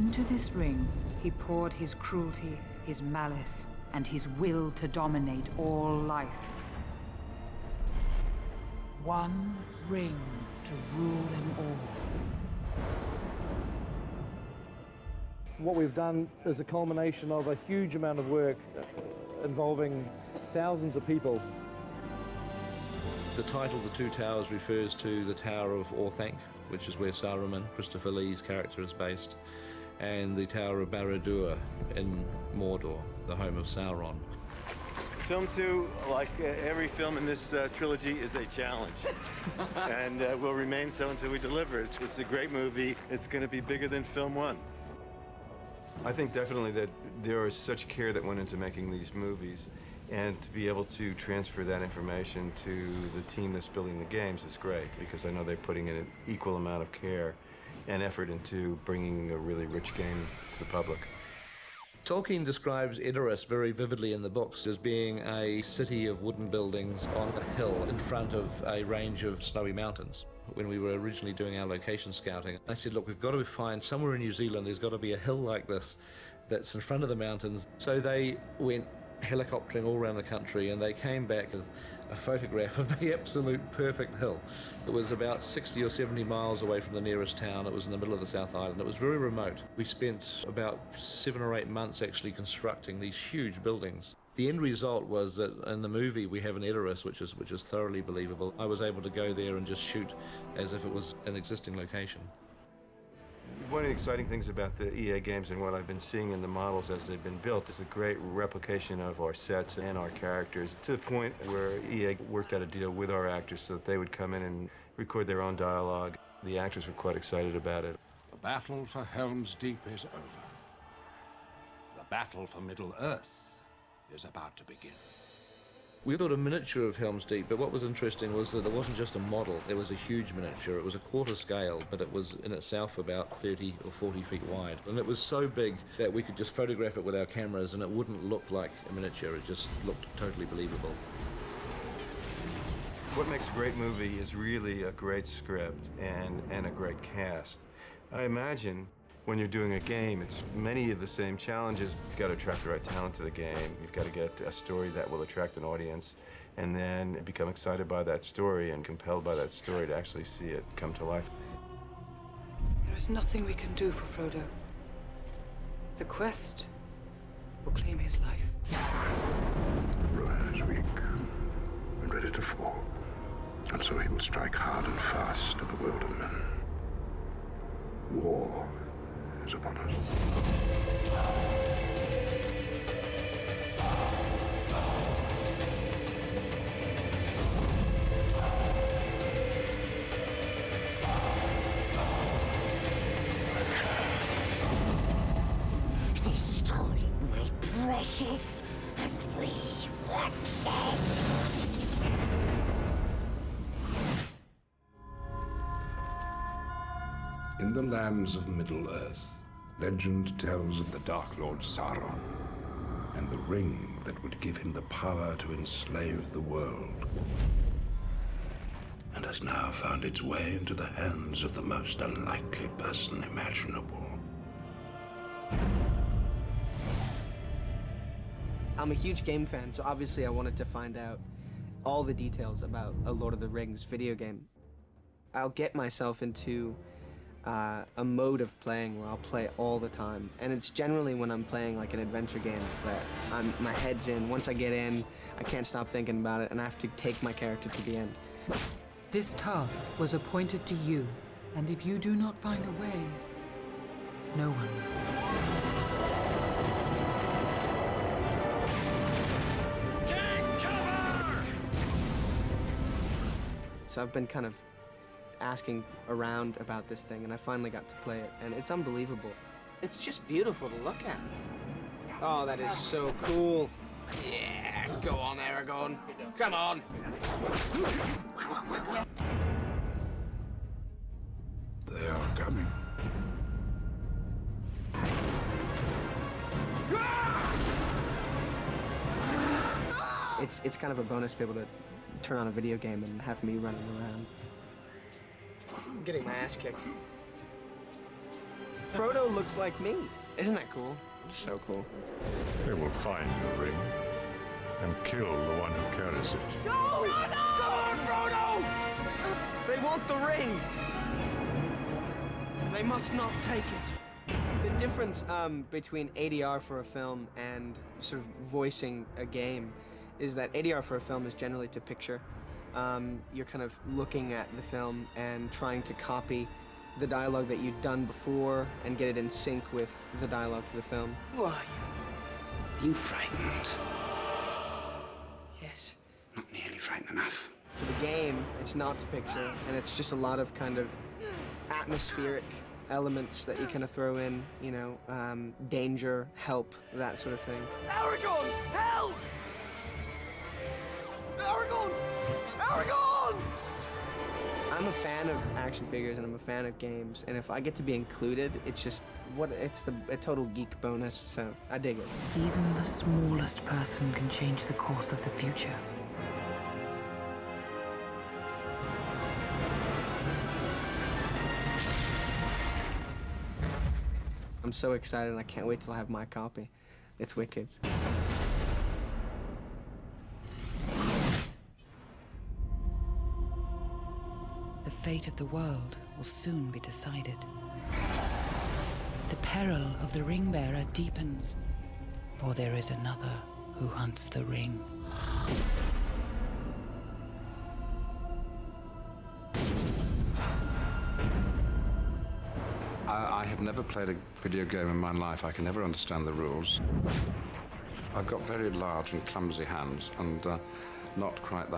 Into this ring, he poured his cruelty, his malice, and his will to dominate all life. One ring to rule them all. What we've done is a culmination of a huge amount of work involving thousands of people. The title, The Two Towers, refers to the Tower of Orthanc, which is where Saruman, Christopher Lee's character, is based, and the Tower of Barad-dûr in Mordor, the home of Sauron. Film 2, like every film in this trilogy, is a challenge. And will remain so until we deliver it. It's a great movie. It's going to be bigger than Film 1. I think definitely that there is such care that went into making these movies, and to be able to transfer that information to the team that's building the games is great, because I know they're putting in an equal amount of care and effort into bringing a really rich game to the public. Tolkien describes Edoras very vividly in the books as being a city of wooden buildings on a hill in front of a range of snowy mountains. When we were originally doing our location scouting, I said, look, we've got to find somewhere in New Zealand, there's got to be a hill like this that's in front of the mountains. So they went helicoptering all around the country, and they came back with a photograph of the absolute perfect hill. It was about 60 or 70 miles away from the nearest town. It was in the middle of the South Island. It was very remote. We spent about 7 or 8 months actually constructing these huge buildings. The end result was that in the movie we have an Edoras, which is thoroughly believable. I was able to go there and just shoot as if it was an existing location. One of the exciting things about the EA games and what I've been seeing in the models as they've been built is a great replication of our sets and our characters, to the point where EA worked out a deal with our actors so that they would come in and record their own dialogue. The actors were quite excited about it. The battle for Helm's Deep is over. The battle for Middle-earth is about to begin. We built a miniature of Helm's Deep, but what was interesting was that there wasn't just a model, there was a huge miniature. It was a quarter scale, but it was in itself about 30 or 40 feet wide. And it was so big that we could just photograph it with our cameras and it wouldn't look like a miniature, it just looked totally believable. What makes a great movie is really a great script and a great cast. I imagine when you're doing a game, it's many of the same challenges. You've got to attract the right talent to the game. You've got to get a story that will attract an audience, and then become excited by that story and compelled by that story to actually see it come to life. There is nothing we can do for Frodo. The quest will claim his life. Rohan is weak and ready to fall, and so he will strike hard and fast at the world of men. War is upon us. They stole my precious, and we want it. In the lands of Middle-earth, legend tells of the Dark Lord Sauron and the ring that would give him the power to enslave the world, and has now found its way into the hands of the most unlikely person imaginable. I'm a huge game fan, so obviously I wanted to find out all the details about a Lord of the Rings video game. I'll get myself into a mode of playing where I'll play all the time, and it's generally when I'm playing like an adventure game where my head's in. Once I get in, I can't stop thinking about it, and I have to take my character to the end. This task was appointed to you, and if you do not find a way, no one will. Take cover! So I've been kind of asking around about this thing, and I finally got to play it, and it's unbelievable. It's just beautiful to look at. Oh, that is so cool. Yeah, go on, Aragorn. Come on. They are coming. It's kind of a bonus to be able to turn on a video game and have me running around. I'm getting my ass kicked. Frodo looks like me. Isn't that cool? So cool. They will find the ring and kill the one who carries it. No! Frodo! Come on, Frodo! They want the ring. They must not take it. The difference between ADR for a film and sort of voicing a game is that ADR for a film is generally to picture. You're kind of looking at the film and trying to copy the dialogue that you've done before and get it in sync with the dialogue for the film. Who are you? Are you frightened? Yes. Not nearly frightened enough. For the game, it's not to picture, and it's just a lot of kind of atmospheric elements that you kind of throw in, you know, danger, help, that sort of thing. Aragorn! Help! Aragorn! Aragorn! I'm a fan of action figures and I'm a fan of games, and if I get to be included, it's just a total geek bonus, so I dig it. Even the smallest person can change the course of the future. I'm so excited and I can't wait till I have my copy. It's wicked. The fate of the world will soon be decided. The peril of the ring-bearer deepens, for there is another who hunts the ring. I have never played a video game in my life. I can never understand the rules. I've got very large and clumsy hands and not quite the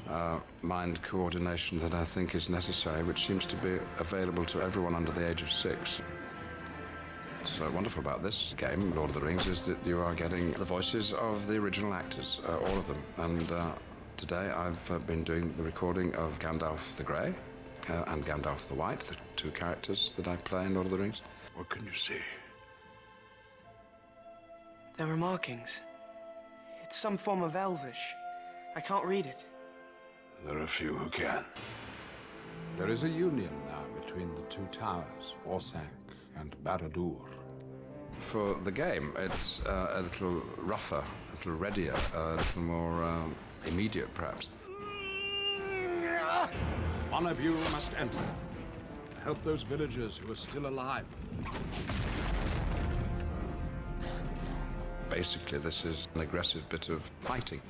hand-mind coordination that I think is necessary, which seems to be available to everyone under the age of 6. What's wonderful about this game, Lord of the Rings, is that you are getting the voices of the original actors, all of them. And today I've been doing the recording of Gandalf the Grey and Gandalf the White, the 2 characters that I play in Lord of the Rings. What can you see? There are markings. It's some form of Elvish. I can't read it. There are few who can. There is a union now between the 2 towers, Orthanc and Barad-dûr. For the game, it's a little rougher, a little readier, a little more immediate, perhaps. One of you must enter to help those villagers who are still alive. Basically, this is an aggressive bit of fighting.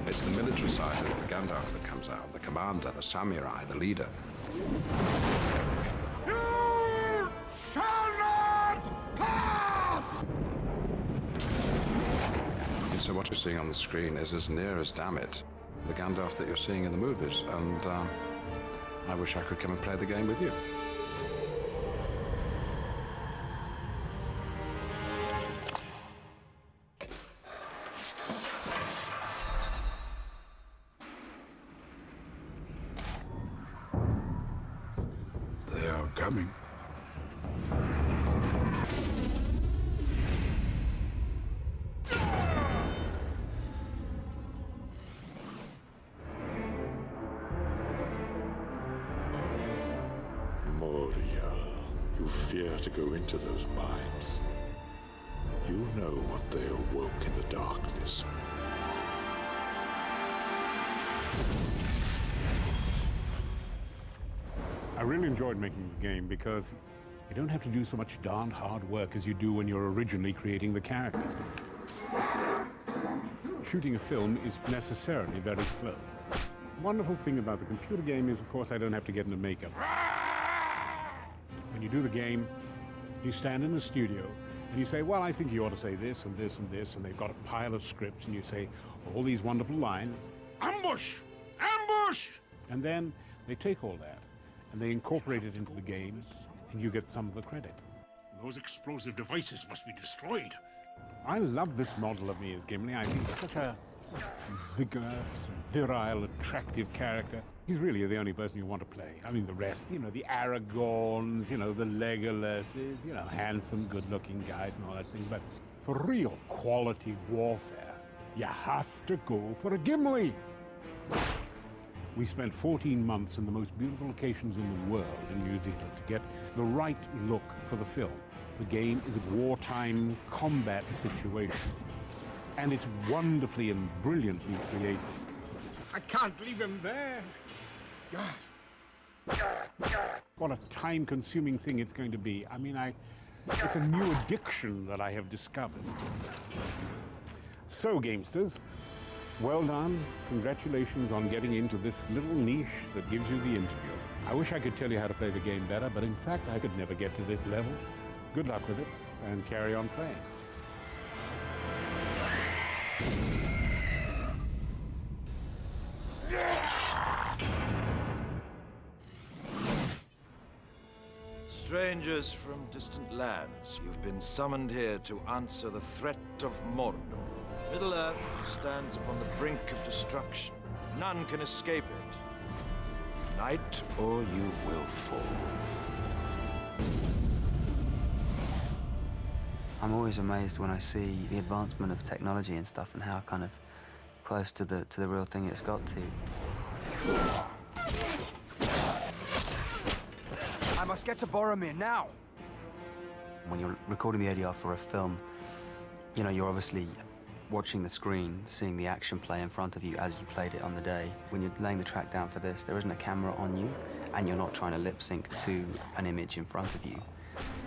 It's the military side of Gandalf that comes out, the commander, the samurai, the leader. You shall not pass! And so what you're seeing on the screen is as near as, damn it, the Gandalf that you're seeing in the movies. And I wish I could come and play the game with you. They are coming. Moria, you fear to go into those mines. You know what they awoke in the darkness. I really enjoyed making the game because you don't have to do so much darned hard work as you do when you're originally creating the character. Shooting a film is necessarily very slow. Wonderful thing about the computer game is, of course, I don't have to get into makeup. When you do the game, you stand in a studio and you say, well, I think you ought to say this and this and this, and they've got a pile of scripts, and you say all these wonderful lines. Ambush! Ambush! And then they take all that and they incorporate it into the game, and you get some of the credit. Those explosive devices must be destroyed. I love this model of me as Gimli. I think he's such a vigorous, virile, attractive character. He's really the only person you want to play. I mean, the rest, you know, the Aragorns, you know, the Legolases, you know, handsome, good-looking guys and all that thing. But for real quality warfare, you have to go for a Gimli. We spent 14 months in the most beautiful locations in the world in New Zealand to get the right look for the film. The game is a wartime combat situation, and it's wonderfully and brilliantly created. I can't leave him there. What a time-consuming thing it's going to be. I mean, it's a new addiction that I have discovered. So, gamesters, well done. Congratulations on getting into this little niche that gives you the interview. I wish I could tell you how to play the game better, but in fact, I could never get to this level. Good luck with it, and carry on playing. Strangers from distant lands, you've been summoned here to answer the threat of Mordor. Middle-earth stands upon the brink of destruction. None can escape it. Unite, or you will fall. I'm always amazed when I see the advancement of technology and stuff, and how kind of close to the real thing it's got to. I must get to Boromir now. When you're recording the ADR for a film, you know, you're obviously watching the screen, seeing the action play in front of you as you played it on the day. When you're laying the track down for this, there isn't a camera on you, and you're not trying to lip sync to an image in front of you.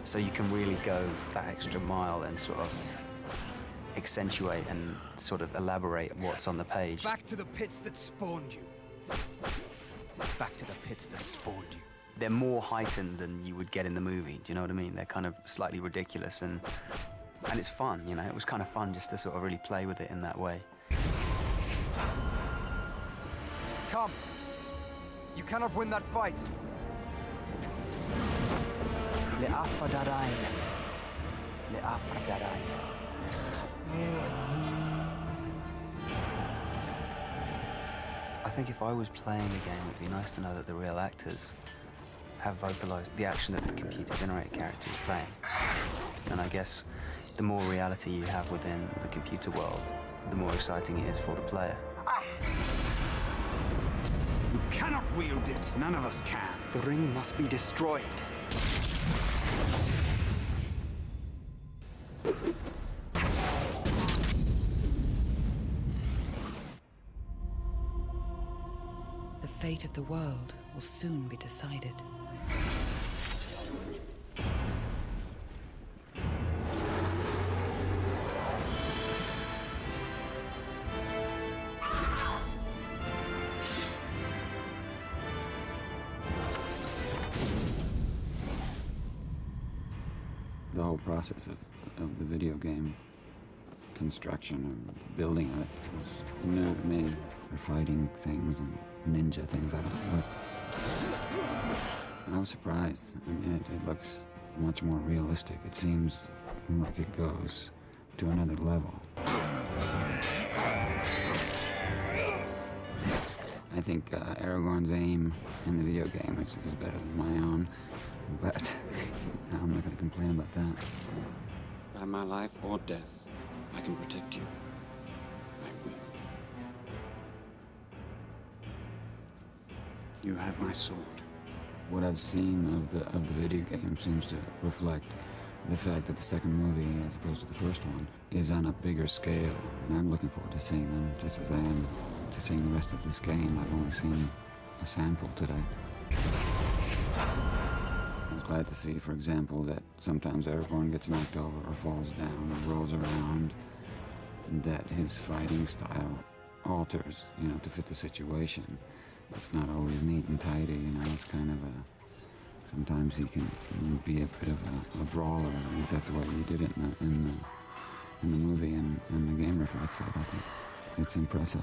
So you can really go that extra mile and sort of accentuate and sort of elaborate what's on the page. Back to the pits that spawned you. Back to the pits that spawned you. They're more heightened than you would get in the movie, do you know what I mean? They're kind of slightly ridiculous, and it's fun, you know? It was kind of fun just to sort of really play with it in that way. Come. You cannot win that fight. Le'afadarain. Le'afadarain. I think if I was playing a game, it'd be nice to know that the real actors have vocalized the action that the computer-generated character is playing. And I guess the more reality you have within the computer world, the more exciting it is for the player. You cannot wield it. None of us can. The ring must be destroyed. The fate of the world will soon be decided. The whole process of the video game construction or building of it is new to me. They're fighting things and ninja things, I don't know what. I was surprised. I mean, it looks much more realistic. It seems like it goes to another level. I think Aragorn's aim in the video game is better than my own, but I'm not going to complain about that. By my life or death, I can protect you. I will. You have my sword. What I've seen of the video game seems to reflect the fact that the second movie, as opposed to the first one, is on a bigger scale. And I'm looking forward to seeing them, just as I am to seeing the rest of this game. I've only seen a sample today. I was glad to see, for example, that sometimes Aragorn gets knocked over or falls down or rolls around, and that his fighting style alters, you know, to fit the situation. It's not always neat and tidy, you know, it's kind of a... Sometimes he can be a bit of a brawler, at least that's the way he did it in the movie, and the game reflects that, I think. It's impressive.